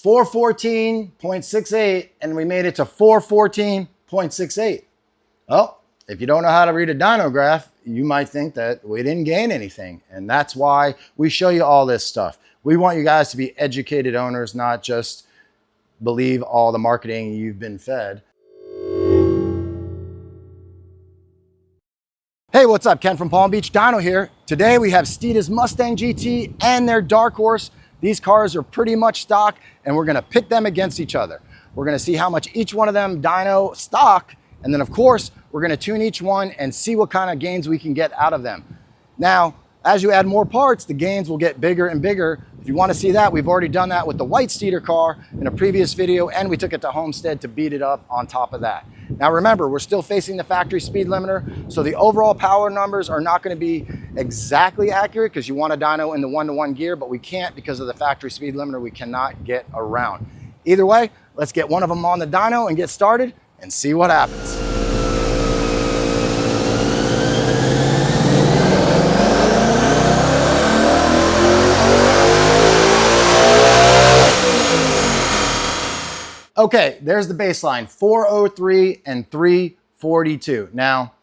414.68 and we made it to 414.68. Well, if you don't know how to read a dyno graph, you might think that we didn't gain anything. And that's why we show you all this stuff. We want you guys to be educated owners, not just believe all the marketing you've been fed. Hey, what's up? Ken from Palm Beach Dyno here. Today we have Steeda's Mustang GT and their Darkhorse. These cars are pretty much stock and we're gonna pit them against each other. We're gonna see how much each one of them dyno stock, and then of course, we're gonna tune each one and see what kind of gains we can get out of them. Now, as you add more parts, the gains will get bigger and bigger. If you wanna see that, we've already done that with the white Steeda car in a previous video, and we took it to Homestead to beat it up on top of that. Now remember, we're still facing the factory speed limiter, so the overall power numbers are not gonna be exactly accurate because you want a dyno in the 1-to-1 gear, but we can't because of the factory speed limiter. We cannot get around. Either way, let's get one of them on the dyno and get started and see what happens. Okay, there's the baseline, 403 and 342. Now,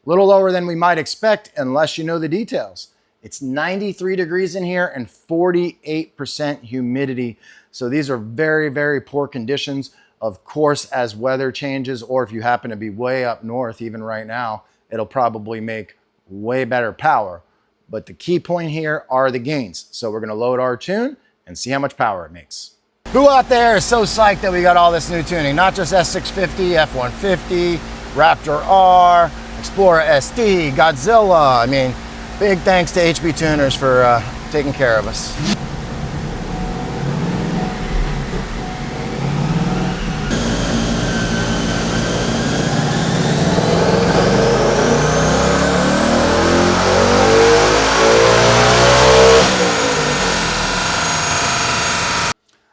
a little lower than we might expect unless you know the details. It's 93 degrees in here and 48% humidity. So these are very, very poor conditions. Of course, as weather changes, or if you happen to be way up north, even right now, it'll probably make way better power. But the key point here are the gains. So we're gonna load our tune and see how much power it makes. Who out there is so psyched that we got all this new tuning? Not just S650, F150, Raptor R, Explorer SD, Godzilla. I mean, big thanks to HB Tuners for taking care of us.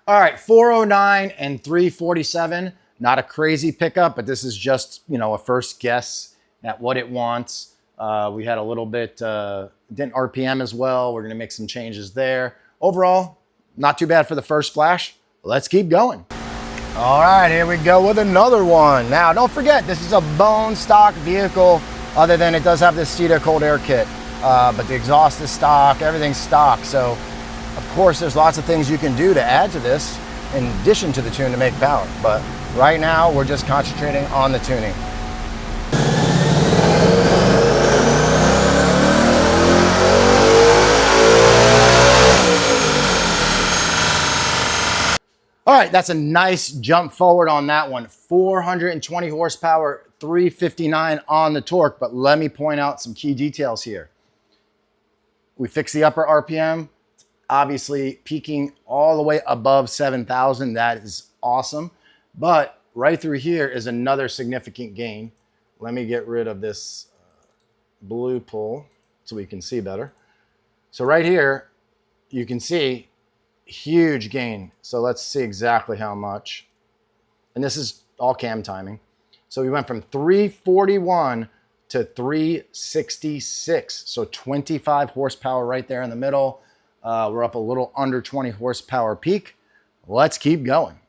All right, 409 and 347, not a crazy pickup, but this is just, you know, a first guess at what it wants. We had a little bit, dent RPM as well. We're gonna make some changes there. Overall, not too bad for the first flash. Let's keep going. All right, here we go with another one. Now, don't forget, this is a bone stock vehicle, other than it does have this Steeda cold air kit, but the exhaust is stock, everything's stock. So, of course, there's lots of things you can do to add to this in addition to the tune to make power. But right now, we're just concentrating on the tuning. All right, that's a nice jump forward on that one. 420 horsepower, 359 on the torque. But let me point out some key details here. We fixed the upper RPM. Obviously peaking all the way above 7,000. That is awesome. But right through here is another significant gain. Let me get rid of this blue pull so we can see better. So right here, you can see huge gain. So let's see exactly how much. And this is all cam timing. So we went from 341 to 366. So 25 horsepower right there in the middle. We're up a little under 20 horsepower peak. Let's keep going.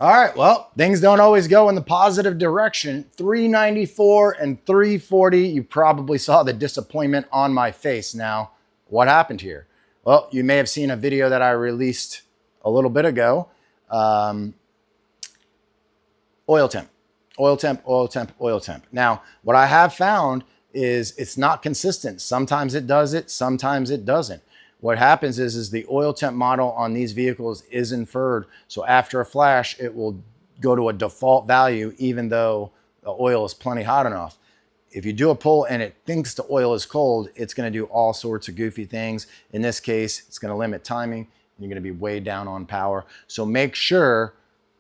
All right, well, things don't always go in the positive direction. 394 and 340, you probably saw the disappointment on my face. Now, what happened here? Well, you may have seen a video that I released a little bit ago. Oil temp, oil temp, oil temp, oil temp. Now, what I have found is it's not consistent. Sometimes it does it, sometimes it doesn't. What happens is the oil temp model on these vehicles is inferred. So after a flash, it will go to a default value, even though the oil is plenty hot enough. If you do a pull and it thinks the oil is cold, it's gonna do all sorts of goofy things. In this case, it's gonna limit timing. You're gonna be way down on power. So make sure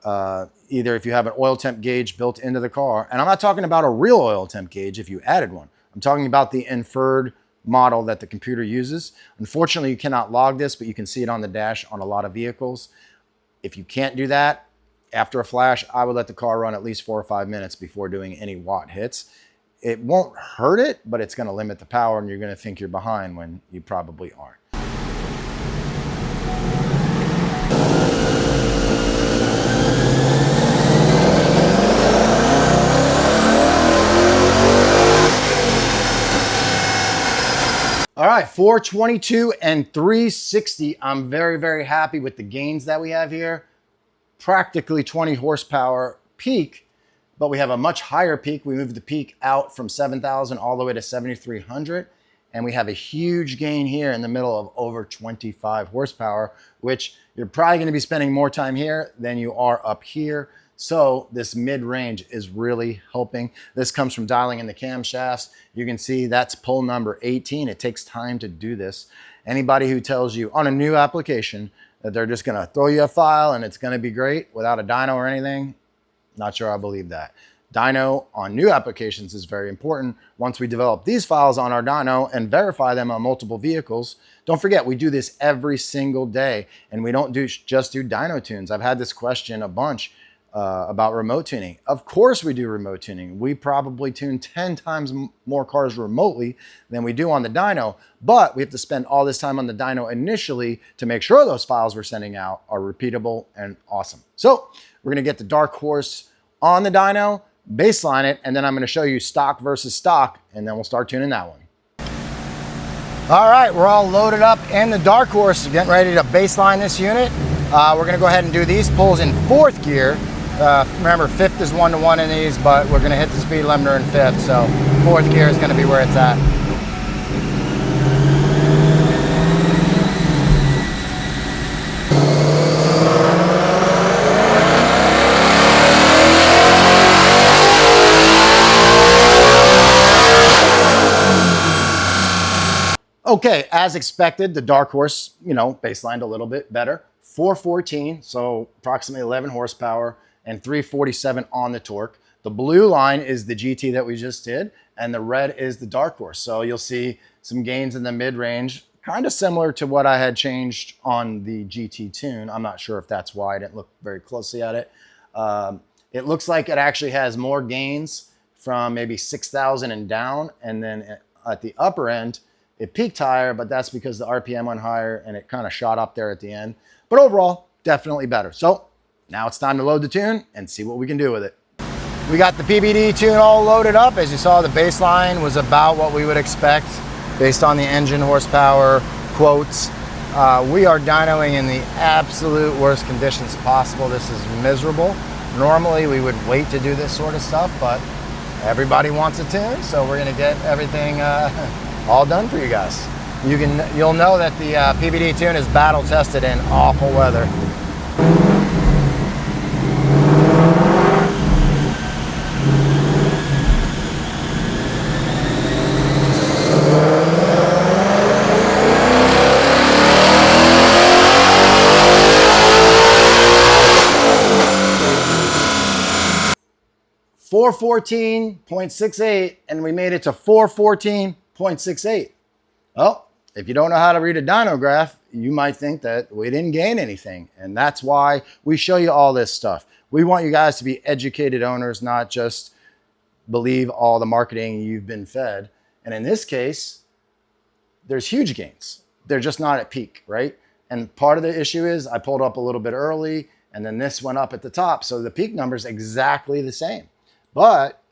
either if you have an oil temp gauge built into the car, and I'm not talking about a real oil temp gauge if you added one. I'm talking about the inferred model that the computer uses. Unfortunately, you cannot log this, but you can see it on the dash on a lot of vehicles. If you can't do that, after a flash, I would let the car run at least 4 or 5 minutes before doing any watt hits. It won't hurt it, but it's going to limit the power, and you're going to think you're behind when you probably aren't. All right, 422 and 360. I'm very, very happy with the gains that we have here. Practically 20 horsepower peak, but we have a much higher peak. We moved the peak out from 7,000 all the way to 7,300. And we have a huge gain here in the middle of over 25 horsepower, which you're probably going to be spending more time here than you are up here. So this mid-range is really helping. This comes from dialing in the camshafts. You can see that's pull number 18. It takes time to do this. Anybody who tells you on a new application that they're just going to throw you a file and it's going to be great without a dyno or anything, not sure I believe that. Dyno on new applications is very important. Once we develop these files on our dyno and verify them on multiple vehicles, don't forget we do this every single day, and we don't just do dyno tunes. I've had this question a bunch about remote tuning. Of course we do remote tuning. We probably tune 10 times more cars remotely than we do on the dyno, but we have to spend all this time on the dyno initially to make sure those files we're sending out are repeatable and awesome. So we're gonna get the Darkhorse on the dyno, baseline it, and then I'm gonna show you stock versus stock, and then we'll start tuning that one. All right, we're all loaded up in the Darkhorse, getting ready to baseline this unit. We're gonna go ahead and do these pulls in 4th gear. Remember, 5th is 1-to-1 in these, but we're gonna hit the speed limiter in 5th, so 4th gear is gonna be where it's at. Okay, as expected, the Darkhorse, baselined a little bit better. 414, so approximately 11 horsepower, and 347 on the torque. The blue line is the GT that we just did, and the red is the Darkhorse. So you'll see some gains in the mid-range, kind of similar to what I had changed on the GT tune. I'm not sure if that's why. I didn't look very closely at it. It looks like it actually has more gains from maybe 6,000 and down, and then at the upper end, it peaked higher, but that's because the RPM went higher and it kind of shot up there at the end. But overall, definitely better. So now it's time to load the tune and see what we can do with it. We got the PBD tune all loaded up. As you saw, the baseline was about what we would expect based on the engine horsepower quotes. We are dynoing in the absolute worst conditions possible. This is miserable. Normally we would wait to do this sort of stuff, but everybody wants a tune, so we're gonna get everything all done for you guys. You'll know that the PBD tune is battle tested in awful weather. .68, and we made it to 414.68. Well, if you don't know how to read a dyno graph, you might think that we didn't gain anything. And that's why we show you all this stuff. We want you guys to be educated owners, not just believe all the marketing you've been fed. And in this case, there's huge gains. They're just not at peak, right? And part of the issue is I pulled up a little bit early, and then this went up at the top. So the peak number is exactly the same. But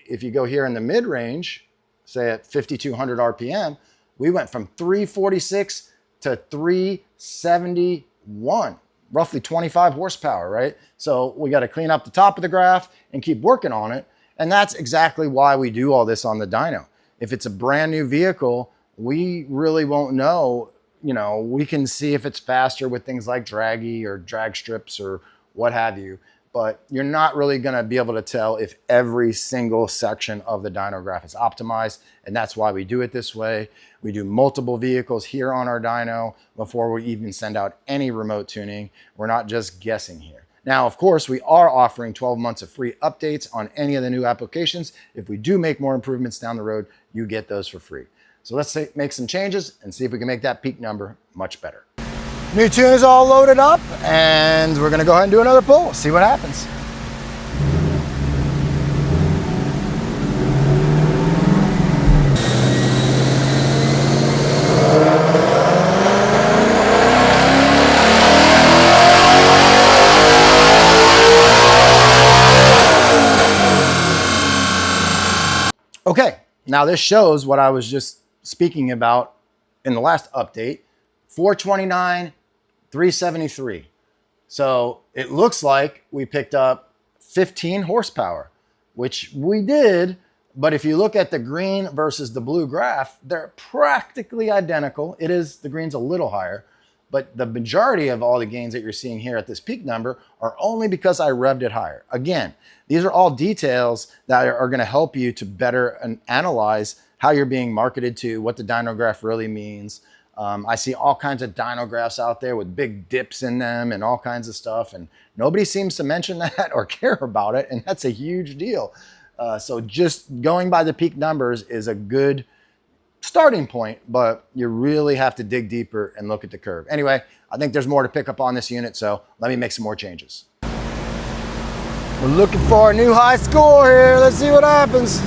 if you go here in the mid-range, say at 5,200 RPM, we went from 346 to 371, roughly 25 horsepower, right? So we got to clean up the top of the graph and keep working on it. And that's exactly why we do all this on the dyno. If it's a brand new vehicle, we really won't know. We can see if it's faster with things like draggy or drag strips or what have you. But you're not really going to be able to tell if every single section of the dyno graph is optimized, and that's why we do it this way. We do multiple vehicles here on our dyno before we even send out any remote tuning. We're not just guessing here. Now, of course, we are offering 12 months of free updates on any of the new applications. If we do make more improvements down the road, you get those for free. So let's make some changes and see if we can make that peak number much better. New tune is all loaded up, and we're gonna go ahead and do another pull, see what happens. Okay, now this shows what I was just speaking about in the last update, 429, 373. So it looks like we picked up 15 horsepower, which we did, but if you look at the green versus the blue graph, they're practically identical. The green's a little higher, but the majority of all the gains that you're seeing here at this peak number are only because I revved it higher. Again, these are all details that are gonna help you to better analyze how you're being marketed to, what the dyno graph really means. I see all kinds of dyno graphs out there with big dips in them and all kinds of stuff, and nobody seems to mention that or care about it, and that's a huge deal. So just going by the peak numbers is a good starting point, but you really have to dig deeper and look at the curve. Anyway, I think there's more to pick up on this unit, so let me make some more changes. We're looking for a new high score here. Let's see what happens.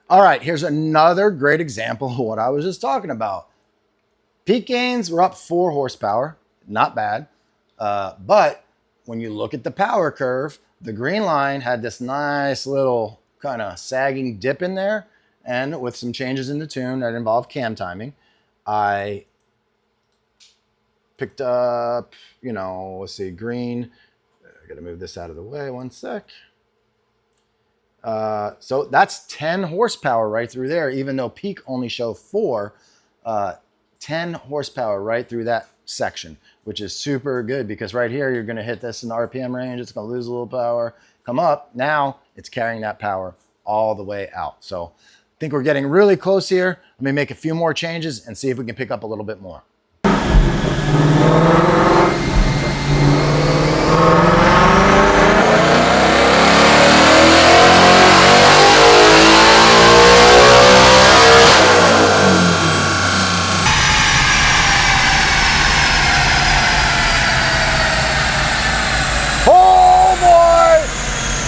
All right, here's another great example of what I was just talking about. Peak gains were up 4 horsepower, not bad. But when you look at the power curve, the green line had this nice little kind of sagging dip in there. And with some changes in the tune that involved cam timing, I picked up, let's see, green. I gotta move this out of the way, one sec. So that's 10 horsepower right through there, even though peak only show 4. 10 horsepower right through that section, which is super good because right here, you're going to hit this in the RPM range. It's going to lose a little power, come up. Now it's carrying that power all the way out. So I think we're getting really close here. Let me make a few more changes and see if we can pick up a little bit more.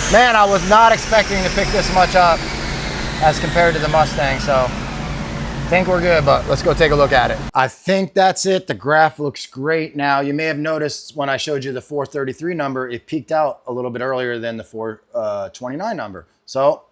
Man, I was not expecting to pick this much up as compared to the Mustang, so I think we're good, but let's go take a look at it. I think that's it. The graph looks great now. You may have noticed when I showed you the 433 number, it peaked out a little bit earlier than the 429 number. So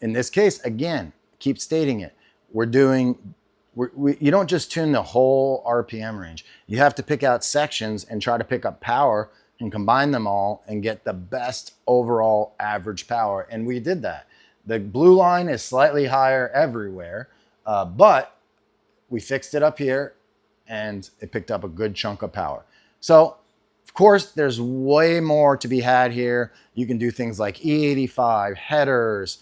in this case, again, keep stating it. You don't just tune the whole RPM range. You have to pick out sections and try to pick up power and combine them all and get the best overall average power. And we did that. The blue line is slightly higher everywhere, but we fixed it up here and it picked up a good chunk of power. So of course, there's way more to be had here. You can do things like E85, headers,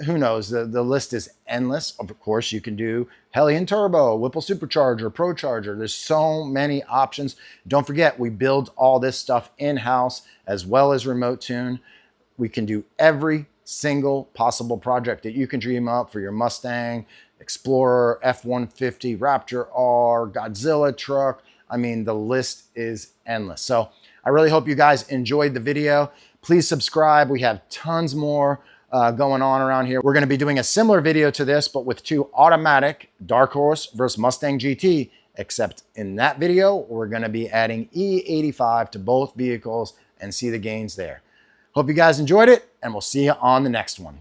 who knows, the list is endless. Of course, you can do Hellion Turbo, Whipple Supercharger, Pro Charger. There's so many options. Don't forget, we build all this stuff in-house as well as remote tune. We can do every single possible project that you can dream up for your Mustang, Explorer, F-150, Raptor R, Godzilla truck. I mean, the list is endless. So I really hope you guys enjoyed the video. Please subscribe. We have tons more going on around here. We're going to be doing a similar video to this, but with 2 automatic Darkhorse versus Mustang GT, except in that video, we're going to be adding E85 to both vehicles and see the gains there. Hope you guys enjoyed it, and we'll see you on the next one.